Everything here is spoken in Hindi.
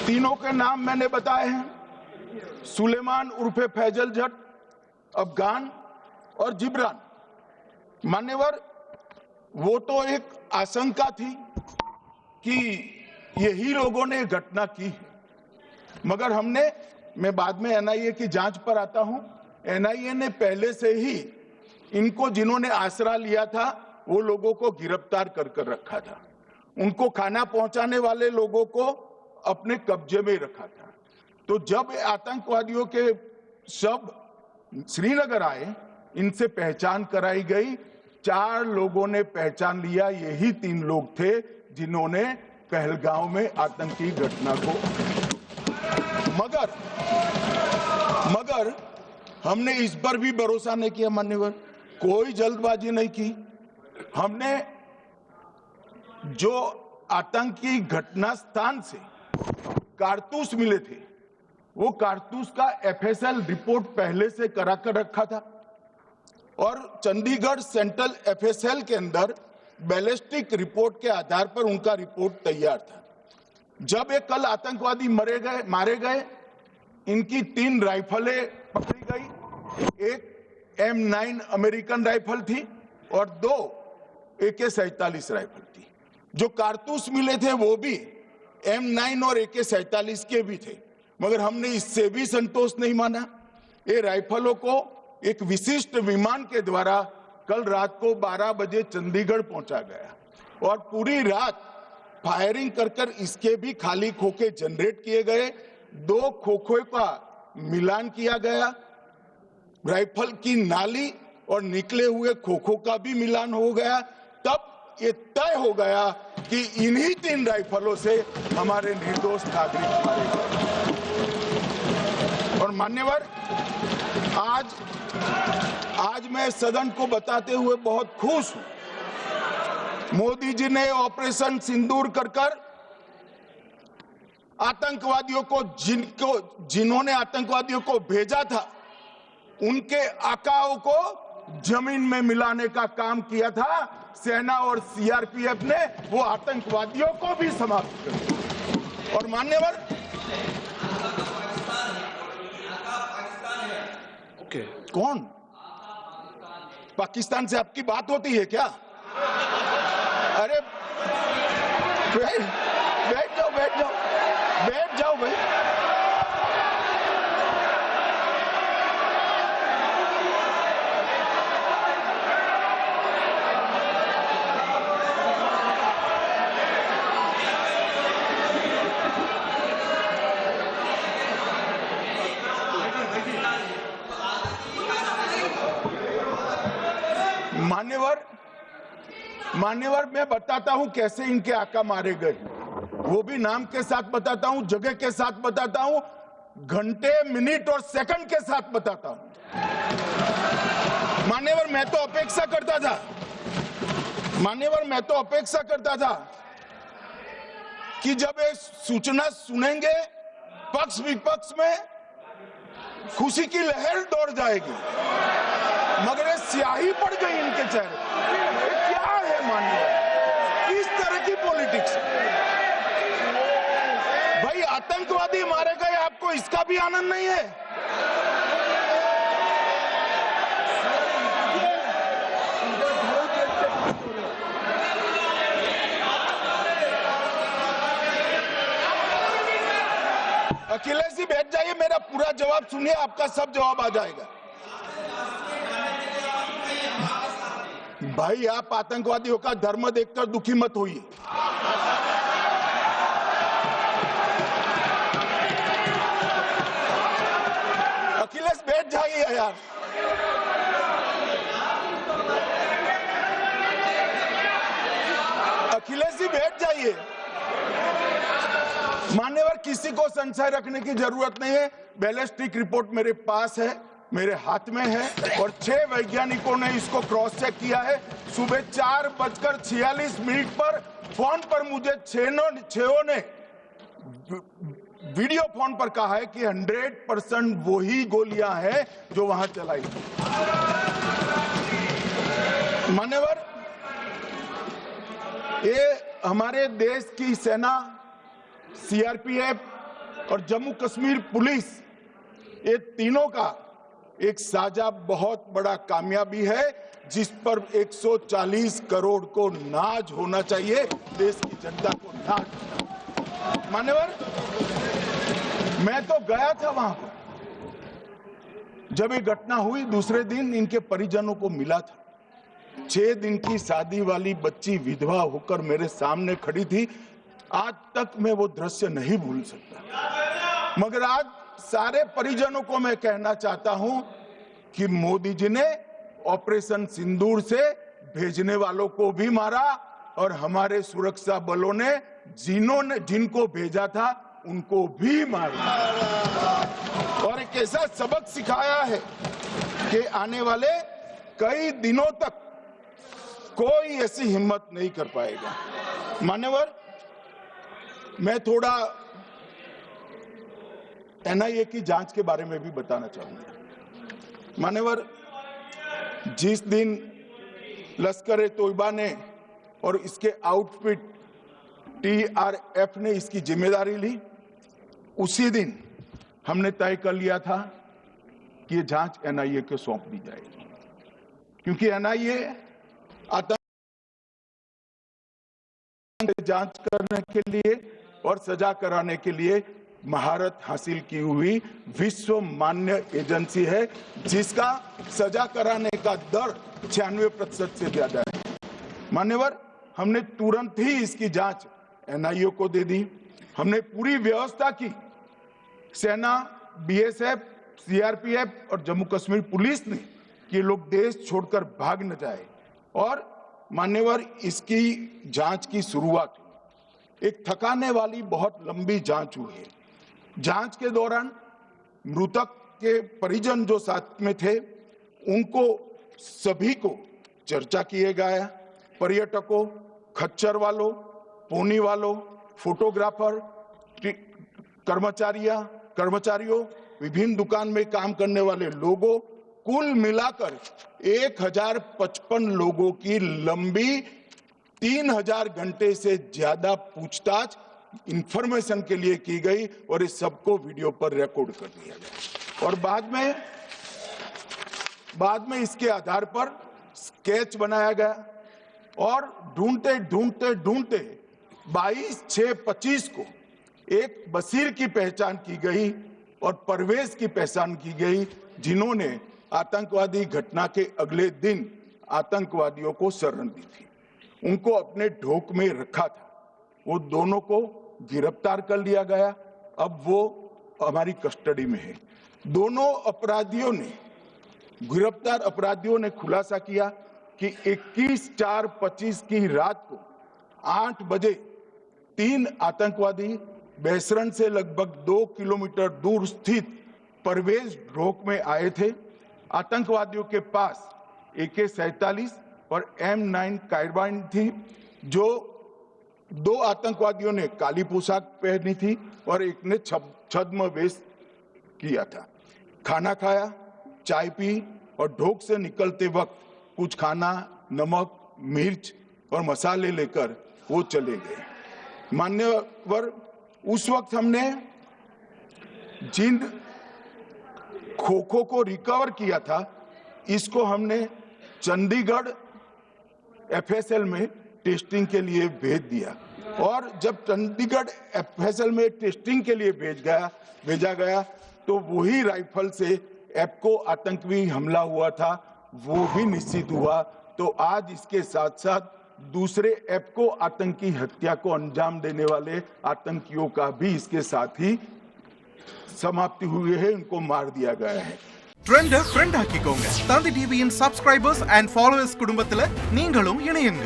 तीनों के नाम मैंने बताए हैं, सुलेमान उर्फे फैजल जट, अफगान और जिब्रान। मान्यवर, वो तो एक आशंका थी कि यही लोगों ने घटना की है, मगर मैं बाद में एनआईए की जांच पर आता हूं, एनआईए ने पहले से ही इनको जिन्होंने आसरा लिया था वो लोगों को गिरफ्तार कर रखा था, उनको खाना पहुंचाने वाले लोगों को अपने कब्जे में रखा था। तो जब आतंकवादियों के शव श्रीनगर आए, इनसे पहचान कराई गई, 4 लोगों ने पहचान लिया, यही 3 लोग थे जिन्होंने पहलगांव में आतंकी घटना को। मगर हमने इस पर भी भरोसा नहीं किया मान्यवर, कोई जल्दबाजी नहीं की। हमने जो आतंकी घटना स्थान से कारतूस मिले थे, वो कारतूस का एफएसएल रिपोर्ट पहले से करा कर रखा था और चंडीगढ़ सेंट्रल एफएसएल के अंदर बैलिस्टिक रिपोर्ट के आधार पर उनका रिपोर्ट तैयार था। जब ये कल आतंकवादी मारे गए, इनकी 3 राइफलें पकड़ी गई, एक M9 अमेरिकन राइफल थी और 2 AK-47 राइफल थी। जो कारतूस मिले थे वो भी M9 और AK-47 के भी थे, मगर हमने इससे भी संतोष नहीं माना। ये राइफलों को एक विशिष्ट विमान के द्वारा कल रात को 12 बजे चंडीगढ़ पहुंचा गया और पूरी रात फायरिंग कर इसके भी खाली खोखे जनरेट किए गए, 2 खोखों का मिलान किया गया, राइफल की नाली और निकले हुए खोखों का भी मिलान हो गया। तब ये तय हो गया कि इन्हीं 3 राइफलों से हमारे निर्दोष नागरिक मारे गए। और मान्यवर, आज मैं सदन को बताते हुए बहुत खुश हूं, मोदी जी ने ऑपरेशन सिंदूर कर आतंकवादियों को जिन्होंने आतंकवादियों को भेजा था, उनके आकाओं को जमीन में मिलाने का काम किया था। सेना और सीआरपीएफ ने वो आतंकवादियों को भी समाप्त कर दिया। और मान्यवर, कौन पाकिस्तान से आपकी बात होती है क्या? अरे बैठ जाओ भाई। मान्यवर, मैं बताता हूं कैसे इनके आका मारे गए, वो भी नाम के साथ बताता हूं, जगह के साथ बताता हूं, घंटे, मिनट और सेकंड के साथ बताता हूं। मान्यवर, मैं तो अपेक्षा करता था कि जब ये सूचना सुनेंगे, पक्ष विपक्ष में खुशी की लहर दौड़ जाएगी, मगर ये स्याही पड़ गई इनके चेहरे। क्या है मान्यवर, इस तरह की पॉलिटिक्स? भाई, आतंकवादी मारे गए, आपको इसका भी आनंद नहीं है? अखिलेश जी बैठ जाइए, मेरा पूरा जवाब सुनिए, आपका सब जवाब आ जाएगा। भाई, आप आतंकवादियों का धर्म देखकर दुखी मत होइए। अखिलेश बैठ जाइए यार। अखिलेश जी बैठ जाइए। मान्यवर, किसी को संशय रखने की जरूरत नहीं है। बैलिस्टिक रिपोर्ट मेरे पास है, मेरे हाथ में है और 6 वैज्ञानिकों ने इसको क्रॉस चेक किया है। सुबह 4:46 पर फोन पर मुझे 6 ने वीडियो फोन पर कहा है कि 100% वही गोलियां हैं जो वहां चलाई। मान्यवर, ये हमारे देश की सेना, सीआरपीएफ और जम्मू कश्मीर पुलिस, ये तीनों का एक साझा बहुत बड़ा कामयाबी है, जिस पर 140 करोड़ को नाज होना चाहिए, देश की जनता को नाज। मान्यवर, मैं तो गया था वहां पर जब ये घटना हुई। दूसरे दिन इनके परिजनों को मिला था। 6 दिन की शादी वाली बच्ची विधवा होकर मेरे सामने खड़ी थी। आज तक मैं वो दृश्य नहीं भूल सकता। मगर आज सारे परिजनों को मैं कहना चाहता हूं कि मोदी जी ने ऑपरेशन सिंदूर से भेजने वालों को भी मारा और हमारे सुरक्षा बलों ने जिनको भेजा था उनको भी मारा, और एक ऐसा सबक सिखाया है कि आने वाले कई दिनों तक कोई ऐसी हिम्मत नहीं कर पाएगा। मान्यवर, मैं थोड़ा एनआईए की जांच के बारे में भी बताना चाहूंगा। मान्यवर, जिस दिन लश्कर-ए-तोयबा ने और इसके आउटफिट TRF ने इसकी जिम्मेदारी ली, उसी दिन हमने तय कर लिया था कि ये जांच एनआईए को सौंप दी जाएगी, क्योंकि एनआईए आतंक जांच करने के लिए और सजा कराने के लिए महारत हासिल की हुई विश्व मान्य एजेंसी है, जिसका सजा कराने का दर 96% से ज्यादा है। मान्यवर, हमने तुरंत ही इसकी जांच एनआईए को दे दी। हमने पूरी व्यवस्था की। सेना, BSF, CRPF और जम्मू कश्मीर पुलिस ने कि लोग देश छोड़कर भाग न जाए। और मान्यवर, इसकी जांच की शुरुआत हुई। एक थकाने वाली बहुत लंबी जांच हुई है। जांच के दौरान मृतक के परिजन जो साथ में थे, उनको सभी को चर्चा किए गया। पर्यटकों, खच्चर वालों, पोनी वालों, फोटोग्राफर, कर्मचारियों, विभिन्न दुकान में काम करने वाले लोगों, कुल मिलाकर 1055 लोगों की लंबी 3000 घंटे से ज्यादा पूछताछ इंफॉर्मेशन के लिए की गई और इस सबको वीडियो पर रिकॉर्ड कर दिया गया। और बाद में इसके आधार पर स्केच बनाया गया और ढूंढते 22/6/25 को एक बशीर की पहचान की गई और परवेज की पहचान की गई, जिन्होंने आतंकवादी घटना के अगले दिन आतंकवादियों को शरण दी थी। उनको अपने ढोक में रखा था। वो दोनों को गिरफ्तार कर लिया गया। अब वो हमारी कस्टडी में है। दोनों गिरफ्तार अपराधियों ने खुलासा किया कि 21/4/25 की रात को 8 बजे 3 आतंकवादी बेसरन से लगभग 2 किलोमीटर दूर स्थित परवेज ढोक में आए थे। आतंकवादियों के पास AK-47 और M9 कार्बाइन थी। जो 2 आतंकवादियों ने काली पोशाक पहनी थी और एक ने छद्म वेश किया था। खाना खाया, चाय पी और ढोक से निकलते वक्त कुछ खाना, नमक, मिर्च और मसाले लेकर वो चले गए। मान्यवर, उस वक्त हमने जिन खोखों को रिकवर किया था, इसको हमने चंडीगढ़ FSL में टेस्टिंग के लिए भेज दिया। और जब चंडीगढ़ FSL में टेस्टिंग के लिए भेजा गया तो वही राइफल से एप्को आतंकी हमला हुआ था, वो भी निश्चित हुआ। तो आज इसके साथ साथ दूसरे एप्को आतंकी हत्या को अंजाम देने वाले आतंकियों का भी इसके साथ ही समाप्ति हुई है, उनको मार दिया गया है। Trend friend ஆக்கிக்கோங்க. தந்தி டிவியின் சப்ஸ்கிரைபர்ஸ் அண்ட் ஃபாலோவர்ஸ் குடும்பத்துல நீங்களும் இணையுங்க.